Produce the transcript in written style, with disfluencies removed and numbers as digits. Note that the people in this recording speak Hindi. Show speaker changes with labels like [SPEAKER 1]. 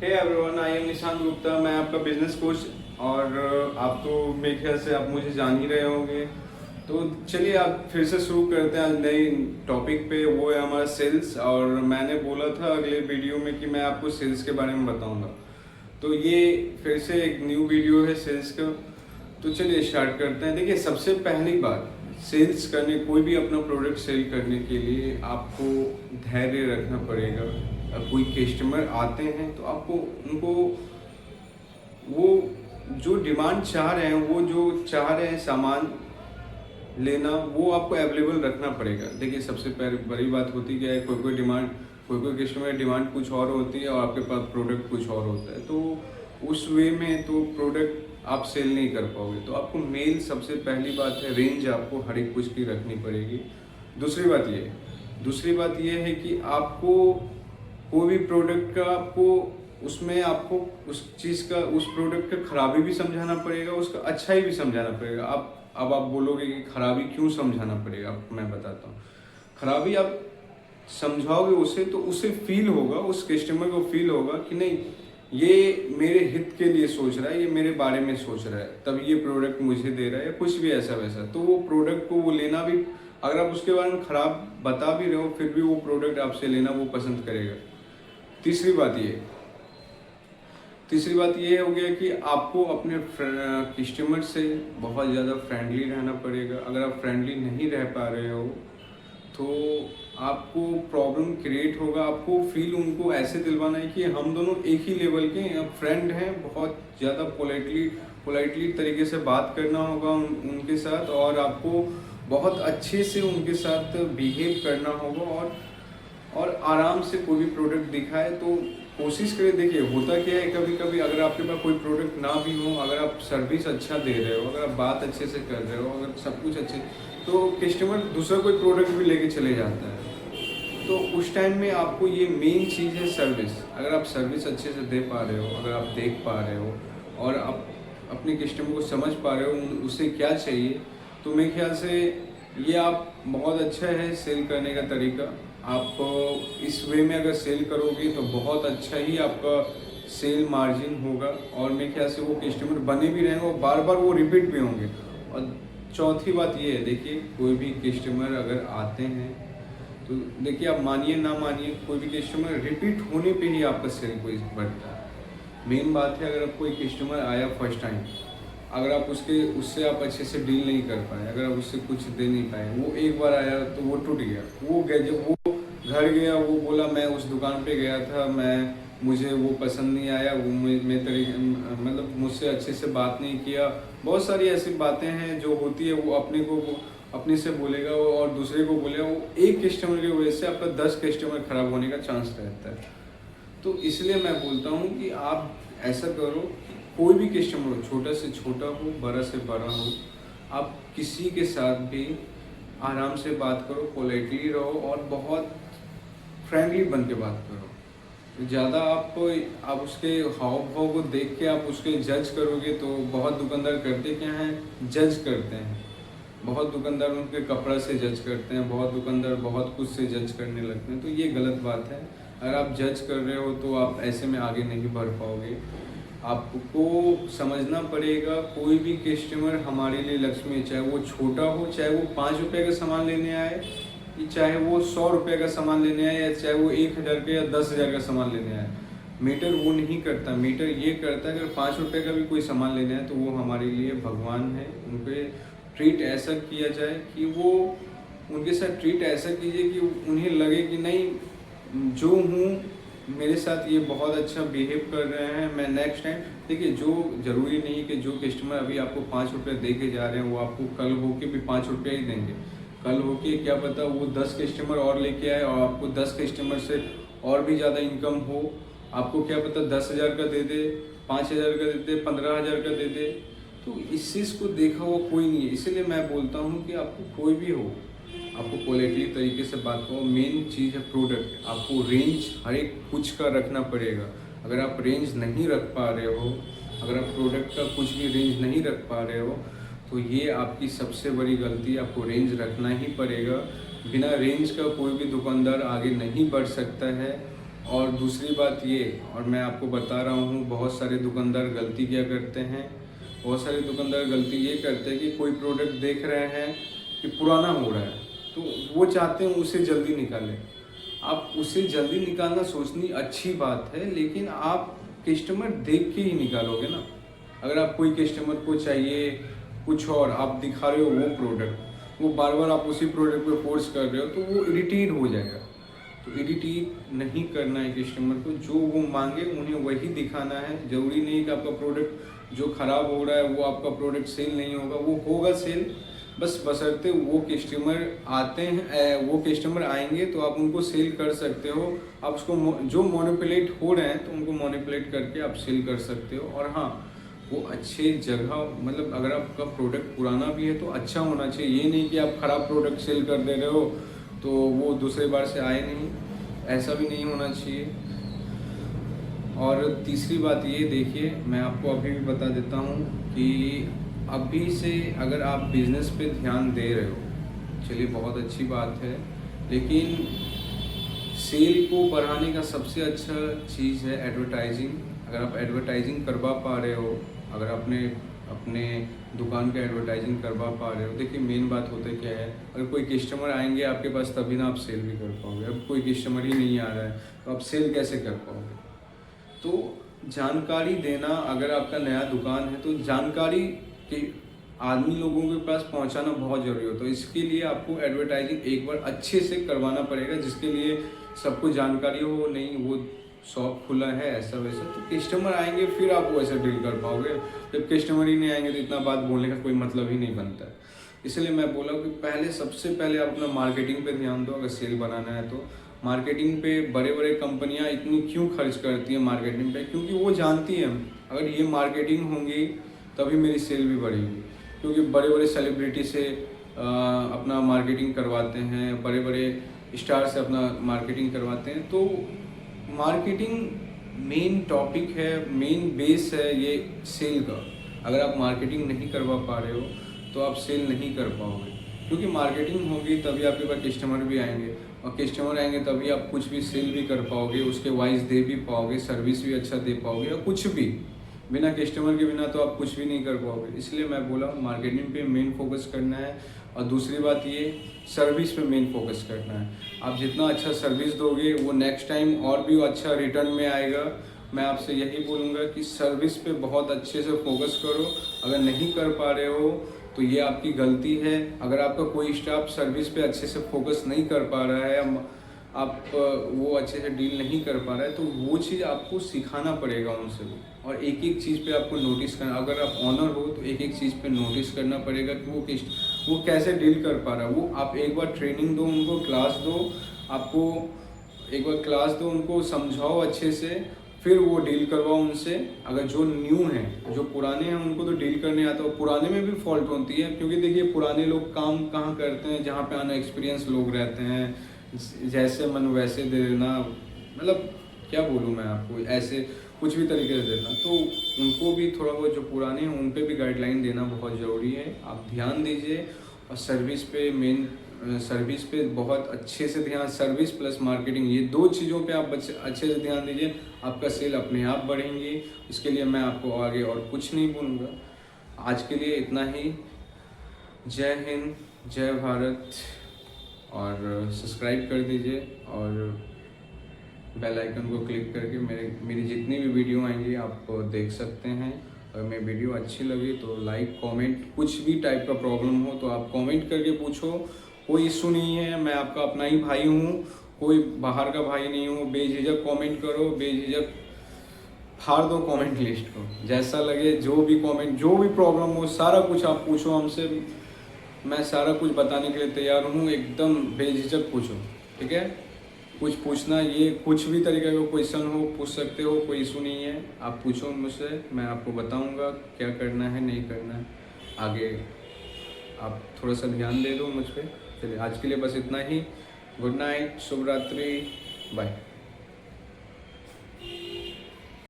[SPEAKER 1] Hey everyone, I am Nishant Gupta. मैं आपका बिजनेस कोच और आप तो मेरे ख्याल से आप मुझे जान ही रहे होंगे। तो चलिए आप फिर से शुरू करते हैं नई टॉपिक पे। वो है हमारा सेल्स। और मैंने बोला था अगले वीडियो में कि मैं आपको सेल्स के बारे में बताऊंगा। तो ये फिर से एक न्यू वीडियो है सेल्स का। तो चलिए स्टार्ट करते हैं। देखिए, सबसे पहली बात, सेल्स करने, कोई भी अपना प्रोडक्ट सेल करने के लिए आपको धैर्य रखना पड़ेगा। कोई कस्टमर आते हैं तो आपको उनको वो जो डिमांड चाह रहे हैं, वो जो चाह रहे हैं सामान लेना, वो आपको अवेलेबल रखना पड़ेगा। देखिए, सबसे बड़ी बात होती क्या है, कोई कस्टमर डिमांड कुछ और होती है और आपके पास प्रोडक्ट कुछ और होता है। तो उस वे में तो प्रोडक्ट आप सेल नहीं कर पाओगे। तो आपको मेल, सबसे पहली बात है, रेंज आपको हर एक कुछ की रखनी पड़ेगी। दूसरी बात ये है कि आपको कोई भी प्रोडक्ट का आपको उस चीज़ का, उस प्रोडक्ट का खराबी भी समझाना पड़ेगा, उसका अच्छाई भी समझाना पड़ेगा। अब आप बोलोगे कि खराबी क्यों समझाना पड़ेगा, मैं बताता हूँ। खराबी आप समझाओगे उसे तो उसे फील होगा, उस कस्टमर को फील होगा कि नहीं, ये मेरे हित के लिए सोच रहा है, ये मेरे बारे में सोच रहा है, तब ये प्रोडक्ट मुझे दे रहा है, या कुछ भी ऐसा वैसा। तो वो प्रोडक्ट को वो लेना भी, अगर आप उसके बारे में खराब बता भी रहे हो, फिर भी वो प्रोडक्ट आपसे लेना वो पसंद करेगा। तीसरी बात ये हो गया कि आपको अपने कस्टमर से बहुत ज़्यादा फ्रेंडली रहना पड़ेगा। अगर आप फ्रेंडली नहीं रह पा रहे हो तो आपको प्रॉब्लम क्रिएट होगा। आपको फील उनको ऐसे दिलवाना है कि हम दोनों एक ही लेवल के फ्रेंड हैं। बहुत ज़्यादा पोलाइटली तरीके से बात करना होगा उनके साथ, और आपको बहुत अच्छे से उनके साथ बिहेव करना होगा। और आराम से कोई भी प्रोडक्ट दिखाए तो कोशिश करें। देखिए, होता क्या है, कभी कभी अगर आपके पास कोई प्रोडक्ट ना भी हो, अगर आप सर्विस अच्छा दे रहे हो, अगर आप बात अच्छे से कर रहे हो, अगर सब कुछ अच्छे, तो कस्टमर दूसरा कोई प्रोडक्ट भी लेके चले जाता है। तो उस टाइम में आपको ये मेन चीज़ है सर्विस। अगर आप सर्विस अच्छे से दे पा रहे हो, अगर आप देख पा रहे हो और आप अपने कस्टमर को समझ पा रहे हो उसे क्या चाहिए, तो मेरे ख्याल से ये आप बहुत अच्छा है सेल करने का तरीका। आप इस वे में अगर सेल करोगे तो बहुत अच्छा ही आपका सेल मार्जिन होगा, और मेरे ख्याल से वो कस्टमर बने भी रहेंगे और बार बार वो रिपीट भी होंगे। और चौथी बात ये है, देखिए, कोई भी कस्टमर अगर आते हैं तो देखिए, आप मानिए ना मानिए, कोई भी कस्टमर रिपीट होने पे ही आपका सेल कोई बढ़ता है। मेन बात है, अगर आप कोई कस्टमर आया फर्स्ट टाइम, अगर आप उससे आप अच्छे से डील नहीं कर पाए, अगर आप उससे कुछ दे नहीं पाए, वो एक बार आया तो वो टूट गया, जब वो घर गया, वो बोला मैं उस दुकान पे गया था, मुझे वो पसंद नहीं आया, वो मतलब मुझसे अच्छे से बात नहीं किया। बहुत सारी ऐसी बातें हैं जो होती है, वो अपने से बोलेगा और दूसरे को बोलेगा। वो एक कस्टमर की वजह से आपका 10 कस्टमर खराब होने का चांस रहता है। तो इसलिए मैं बोलता हूँ कि आप ऐसा करो, कोई भी कस्टमर हो, छोटा से छोटा हो, बड़ा से बड़ा हो, आप किसी के साथ भी आराम से बात करो, पोलाइटली रहो और बहुत फ्रेंडली बन के बात करो। ज़्यादा आप उसके हाव भाव को देख के आप उसके जज करोगे तो बहुत दुकानदार करते क्या हैं, जज करते हैं। बहुत दुकानदार उनके कपड़ा से जज करते हैं, बहुत दुकानदार बहुत कुछ से जज करने लगते हैं। तो ये गलत बात है। अगर आप जज कर रहे हो तो आप ऐसे में आगे नहीं बढ़ पाओगे। आपको समझना पड़ेगा, कोई भी कस्टमर हमारे लिए लक्ष्मी है, चाहे वो छोटा हो, चाहे वो 5 रुपये का सामान लेने आए, चाहे वो 100 रुपये का सामान लेने आए, या चाहे वो 1000 का या 10,000 का सामान लेने आए। मीटर वो नहीं करता, मीटर ये करता है, अगर 5 रुपये का भी कोई सामान लेने आए तो वो हमारे लिए भगवान है। उनके ट्रीट ऐसा किया जाए कि वो, उनके साथ ट्रीट ऐसा कीजिए कि उन्हें लगे कि नहीं, जो हूँ मेरे साथ ये बहुत अच्छा बिहेव कर रहे हैं, मैं नेक्स्ट टाइम। देखिए, जो ज़रूरी नहीं कि जो कस्टमर अभी आपको 5 रुपये दे के जा रहे हैं वो आपको कल होके भी 5 रुपये ही देंगे। कल होके क्या पता वो 10 कस्टमर और लेके आए और आपको 10 कस्टमर से और भी ज़्यादा इनकम हो। आपको क्या पता 10,000 का दे दे, 5,000 का दे दे, 15,000 का दे दे। तो इस चीज़ को देखा हुआ कोई नहीं है। इसीलिए मैं बोलता हूँ कि आपको कोई भी हो, आपको पोलाइटली तरीके से बात करो। मेन चीज़ है प्रोडक्ट। आपको रेंज हर एक कुछ का रखना पड़ेगा। अगर आप रेंज नहीं रख पा रहे हो, अगर आप प्रोडक्ट का कुछ भी रेंज नहीं रख पा रहे हो, तो ये आपकी सबसे बड़ी गलती। आपको रेंज रखना ही पड़ेगा। बिना रेंज का कोई भी दुकानदार आगे नहीं बढ़ सकता है। और दूसरी बात ये, और मैं आपको बता रहा हूँ, बहुत सारे दुकानदार गलती क्या करते हैं, बहुत सारे दुकानदार गलती ये करते हैं कि कोई प्रोडक्ट देख रहे हैं कि पुराना हो रहा है तो वो चाहते हैं उसे जल्दी निकालें। आप उसे जल्दी निकालना सोचनी अच्छी बात है, लेकिन आप कस्टमर देख के ही निकालोगे ना। अगर आप कोई कस्टमर को चाहिए कुछ और आप दिखा रहे हो वो प्रोडक्ट, वो बार बार आप उसी प्रोडक्ट पे फोर्स कर रहे हो तो वो इरिटेट हो जाएगा। तो इरिटेट नहीं करना है कस्टमर को, जो वो मांगे उन्हें वही दिखाना है। ज़रूरी नहीं कि आपका प्रोडक्ट जो ख़राब हो रहा है वो आपका प्रोडक्ट सेल नहीं होगा, वो होगा सेल, बस बशर्ते वो कस्टमर आते हैं, वो कस्टमर आएंगे तो आप उनको सेल कर सकते हो। आप उसको जो मोनिपुलेट हो रहे हैं तो उनको मोनिपुलेट करके आप सेल कर सकते हो। और हाँ, वो अच्छे जगह, मतलब अगर आपका प्रोडक्ट पुराना भी है तो अच्छा होना चाहिए। ये नहीं कि आप ख़राब प्रोडक्ट सेल कर दे रहे हो तो वो दूसरे बार से आए नहीं, ऐसा भी नहीं होना चाहिए। और तीसरी बात ये देखिए, मैं आपको अभी भी बता देता हूँ कि अभी से अगर आप बिज़नेस पे ध्यान दे रहे हो, चलिए बहुत अच्छी बात है, लेकिन सेल को बढ़ाने का सबसे अच्छा चीज़ है एडवर्टाइजिंग। अगर आप एडवर्टाइजिंग करवा पा रहे हो, अगर अपने दुकान का एडवर्टाइजिंग करवा पा रहे हो, देखिए मेन बात होता है क्या है, अगर कोई कस्टमर आएंगे आपके पास तभी ना आप सेल भी कर पाओगे। अब कोई कस्टमर ही नहीं आ रहा है तो आप सेल कैसे कर पाओगे। तो जानकारी देना, अगर आपका नया दुकान है तो जानकारी के आदमी लोगों के पास पहुंचाना बहुत ज़रूरी होता है। तो इसके लिए आपको एडवर्टाइजिंग एक बार अच्छे से करवाना पड़ेगा, जिसके लिए सबको जानकारी हो, नहीं वो शॉप खुला है ऐसा वैसा, तो कस्टमर आएंगे फिर आप वो ऐसा डील कर पाओगे। जब कस्टमर ही नहीं आएंगे तो इतना बात बोलने का कोई मतलब ही नहीं बनता है। इसलिए मैं बोला कि सबसे पहले आप अपना मार्केटिंग पे ध्यान दो। अगर सेल बनाना है तो मार्केटिंग पे बड़े बड़े कंपनियां इतनी क्यों खर्च करती हैं मार्केटिंग पे, क्योंकि वो जानती हैं अगर ये मार्केटिंग होंगी तभी मेरी सेल भी बढ़ेगी। क्योंकि बड़े बड़े सेलिब्रिटी से अपना मार्केटिंग करवाते हैं, बड़े बड़े स्टार से अपना मार्केटिंग करवाते हैं। तो मार्केटिंग मेन टॉपिक है, मेन बेस है ये सेल का। अगर आप मार्केटिंग नहीं करवा पा रहे हो तो आप सेल नहीं कर पाओगे, क्योंकि मार्केटिंग होगी तभी आपके पास कस्टमर भी आएंगे, और कस्टमर आएंगे तभी आप कुछ भी सेल भी कर पाओगे, उसके वाइज दे भी पाओगे, सर्विस भी अच्छा दे पाओगे, या कुछ भी। बिना कस्टमर के बिना तो आप कुछ भी नहीं कर पाओगे। इसलिए मैं बोला मार्केटिंग पे मेन फोकस करना है। और दूसरी बात ये, सर्विस पे मेन फोकस करना है। आप जितना अच्छा सर्विस दोगे वो नेक्स्ट टाइम और भी अच्छा रिटर्न में आएगा। मैं आपसे यही बोलूँगा कि सर्विस पे बहुत अच्छे से फोकस करो। अगर नहीं कर पा रहे हो तो ये आपकी गलती है। अगर आपका कोई स्टाफ सर्विस पे अच्छे से फोकस नहीं कर पा रहा है, आप वो अच्छे से डील नहीं कर पा रहा है, तो वो चीज़ आपको सिखाना पड़ेगा उनसे। और एक एक चीज़ पे आपको नोटिस करना, अगर आप ऑनर हो तो एक एक चीज़ पे नोटिस करना पड़ेगा कि वो कैसे डील कर पा रहा है। वो आप एक बार ट्रेनिंग दो उनको, क्लास दो, आपको एक बार क्लास दो, उनको समझाओ अच्छे से, फिर वो डील करवाओ उनसे। अगर जो न्यू हैं, जो पुराने हैं, उनको तो डील करने आता है, पुराने में भी फॉल्ट होती है। क्योंकि देखिए पुराने लोग काम कहाँ करते हैं, जहाँ पे अनएक्सपीरियंस लोग रहते हैं, जैसे मन वैसे दे देना, मतलब क्या बोलूँ मैं आपको, ऐसे कुछ भी तरीके से देना। तो उनको भी थोड़ा बहुत, जो पुराने हैं उन पे भी गाइडलाइन देना बहुत ज़रूरी है। आप ध्यान दीजिए। और सर्विस पे सर्विस पे बहुत अच्छे से ध्यान, सर्विस प्लस मार्केटिंग, ये दो चीज़ों पे आप अच्छे से ध्यान दीजिए, आपका सेल अपने आप बढ़ेंगी। इसके लिए मैं आपको आगे और कुछ नहीं बोलूँगा। आज के लिए इतना ही। जय हिंद, जय भारत। और सब्सक्राइब कर दीजिए और बेल आइकन को क्लिक करके मेरी जितनी भी वीडियो आएंगी आप देख सकते हैं। अगर मेरी वीडियो अच्छी लगी तो लाइक, कमेंट, कुछ भी टाइप का प्रॉब्लम हो तो आप कमेंट करके पूछो, कोई इशू नहीं है। मैं आपका अपना ही भाई हूँ, कोई बाहर का भाई नहीं हूँ। बेझिझक कमेंट करो, बेझिझक फाड़ दो कमेंट लिस्ट को, जैसा लगे, जो भी कमेंट, जो भी प्रॉब्लम हो, सारा कुछ आप पूछो हमसे। मैं सारा कुछ बताने के लिए तैयार हूँ, एकदम बेझिझक पूछो, ठीक है। कुछ पूछना, ये कुछ भी तरीके का क्वेश्चन हो पूछ सकते हो, कोई इशू नहीं है। आप पूछो मुझसे, मैं आपको बताऊंगा क्या करना है, नहीं करना है। आगे आप थोड़ा सा ध्यान दे दो मुझ पर। चलिए आज के लिए बस इतना ही। गुड नाइट, शुभ रात्रि, बाय।